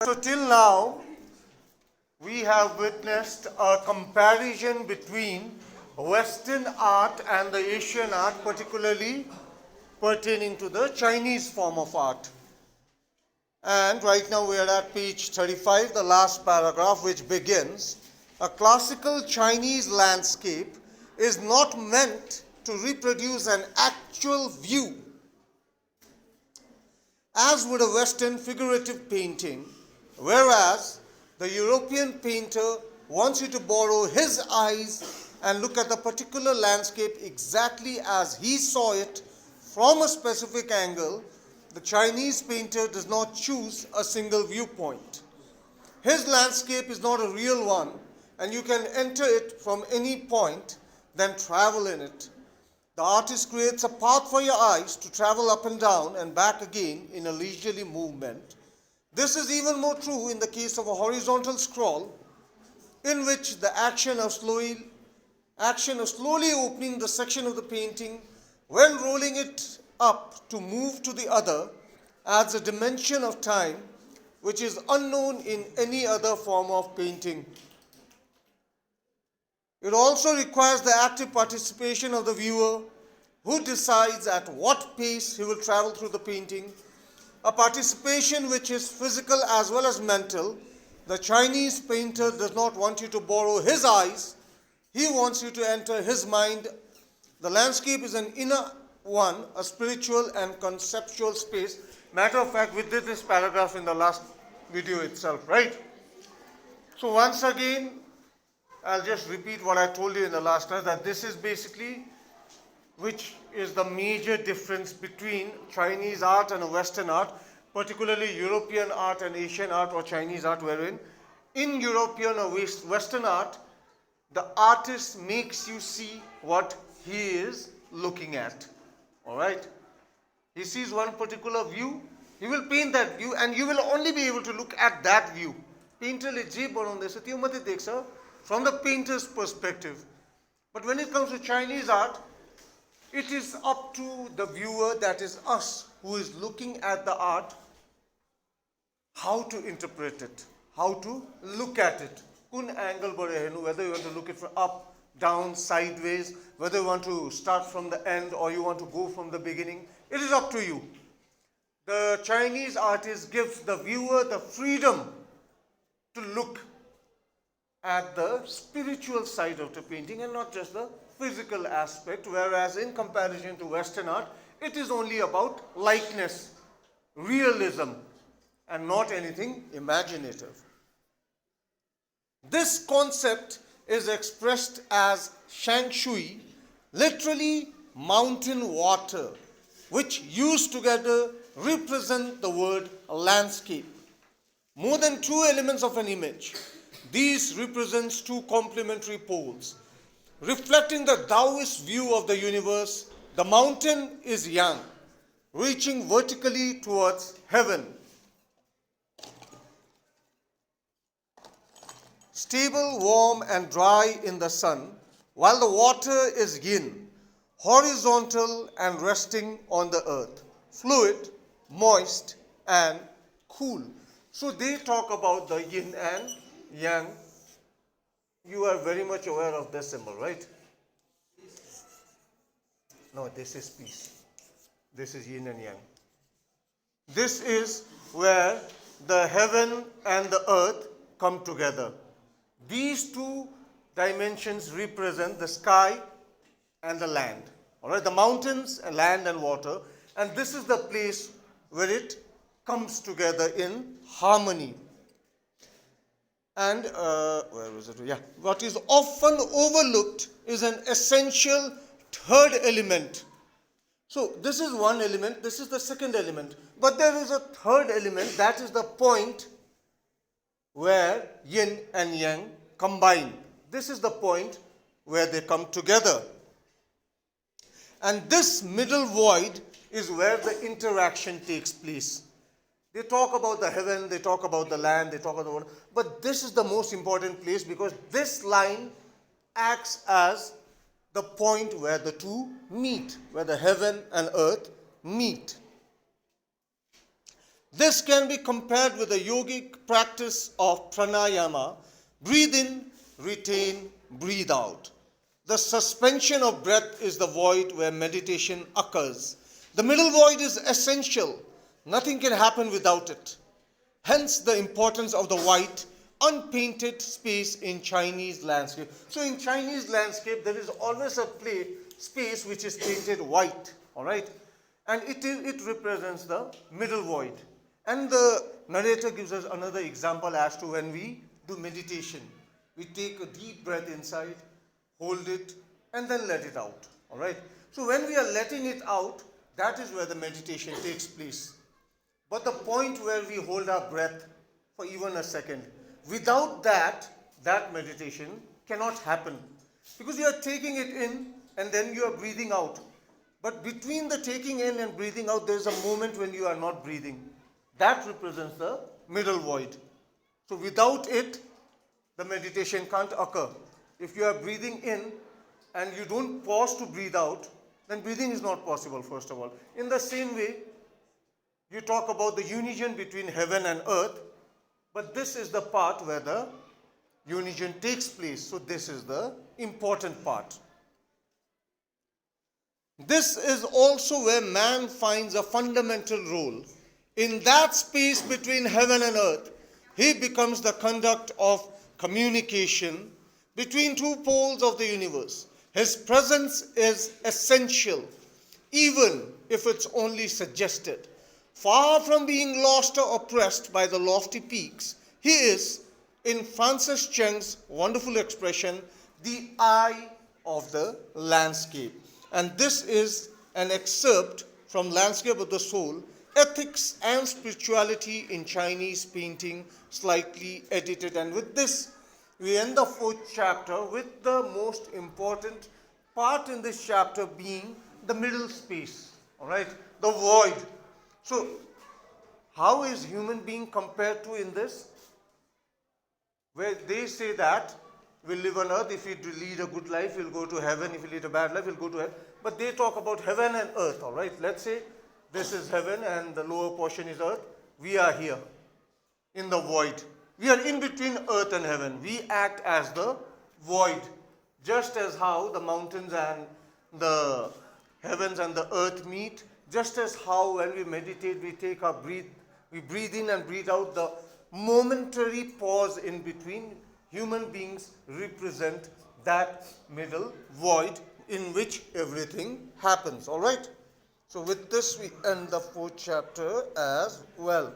So till now, we have witnessed a comparison between Western art and the Asian art, particularly pertaining to the Chinese form of art. And right now we are at page 35, the last paragraph, which begins, a classical Chinese landscape is not meant to reproduce an actual view, as would a Western figurative painting, whereas the European painter wants you to borrow his eyes and look at the particular landscape exactly as he saw it from a specific angle. The Chinese painter does not choose a single viewpoint. His landscape is not a real one, and you can enter it from any point, then travel in it. The artist creates a path for your eyes to travel up and down and back again in a leisurely movement. This is even more true in the case of a horizontal scroll, in which the action of slowly opening the section of the painting, when rolling it up to move to the other, adds a dimension of time which is unknown in any other form of painting. It also requires the active participation of the viewer, who decides at what pace he will travel through the painting, a participation which is physical as well as mental. The Chinese painter does not want you to borrow his eyes, he wants you to enter his mind. The landscape is an inner one, a spiritual and conceptual space. Matter of fact, we did this paragraph in the last video itself, right? So once again, I'll just repeat what I told you in the last class, that this is basically which is the major difference between Chinese art and Western art, particularly European art and Asian art or Chinese art, wherein in European or Western art, the artist makes you see what he is looking at. Alright? He sees one particular view, he will paint that view, and you will only be able to look at that view. Painter le je banaunदैछ त्यो मात्रै देख्छ from the painter's perspective. But when it comes to Chinese art, it is up to the viewer, that is us, who is looking at the art, how to interpret it, how to look at it. Kun angle bade hernu, whether you want to look it from up, down, sideways, whether you want to start from the end or you want to go from the beginning, it is up to you. The Chinese artist gives the viewer the freedom to look at the spiritual side of the painting and not just the physical aspect, whereas in comparison to Western art, it is only about likeness, realism, and not anything imaginative. This concept is expressed as shang shui, literally mountain water, which used together represent the word landscape. More than two elements of an image, these represents two complementary poles. Reflecting the Taoist view of the universe, the mountain is yang, reaching vertically towards heaven. Stable, warm, and dry in the sun, while the water is yin, horizontal and resting on the earth, fluid, moist, and cool. So they talk about the yin and yang. You are very much aware of this symbol, right? No, this is peace. This is yin and yang. This is where the heaven and the earth come together. These two dimensions represent the sky and the land. Alright, the mountains, and land and water. And this is the place where it comes together in harmony. And where was it? Yeah, what is often overlooked is an essential third element. So this is one element, this is the second element, but there is a third element, that is the point where yin and yang combine. This is the point where they come together. And this middle void is where the interaction takes place. They talk about the heaven, they talk about the land, they talk about the water, but this is the most important place, because this line acts as the point where the two meet, where the heaven and earth meet. This can be compared with the yogic practice of pranayama. Breathe in, retain, breathe out. The suspension of breath is the void where meditation occurs. The middle void is essential. Nothing can happen without it. Hence the importance of the white, unpainted space in Chinese landscape. So in Chinese landscape, there is always a space which is painted white, all right? And it represents the middle void. And the narrator gives us another example as to when we do meditation. We take a deep breath inside, hold it, and then let it out, all right? So when we are letting it out, that is where the meditation takes place. But the point where we hold our breath for even a second, without that, that meditation cannot happen. Because you are taking it in and then you are breathing out. But between the taking in and breathing out, there is a moment when you are not breathing. That represents the middle void. So without it, the meditation can't occur. If you are breathing in and you don't pause to breathe out, then breathing is not possible, first of all. In the same way, you talk about the union between heaven and earth, but this is the part where the union takes place. So this is the important part. This is also where man finds a fundamental role. In that space between heaven and earth, he becomes the conduct of communication between two poles of the universe. His presence is essential, even if it's only suggested. Far from being lost or oppressed by the lofty peaks, he is, in Francis Cheng's wonderful expression, the eye of the landscape. And this is an excerpt from Landscape of the Soul, Ethics and Spirituality in Chinese Painting, slightly edited. And with this, we end the 4th chapter with the most important part in this chapter being the middle space, all right, the void. So, how is human being compared to in this? Where they say that we'll live on earth, if we lead a good life, we'll go to heaven. If we lead a bad life, we'll go to hell. But they talk about heaven and earth, all right? Let's say this is heaven and the lower portion is earth. We are here in the void. We are in between earth and heaven. We act as the void. Just as how the mountains and the heavens and the earth meet, just as how when we meditate, we take our breathe, we breathe in and breathe out, the momentary pause in between, human beings represent that middle void in which everything happens, all right? So with this, we end the 4th chapter as well.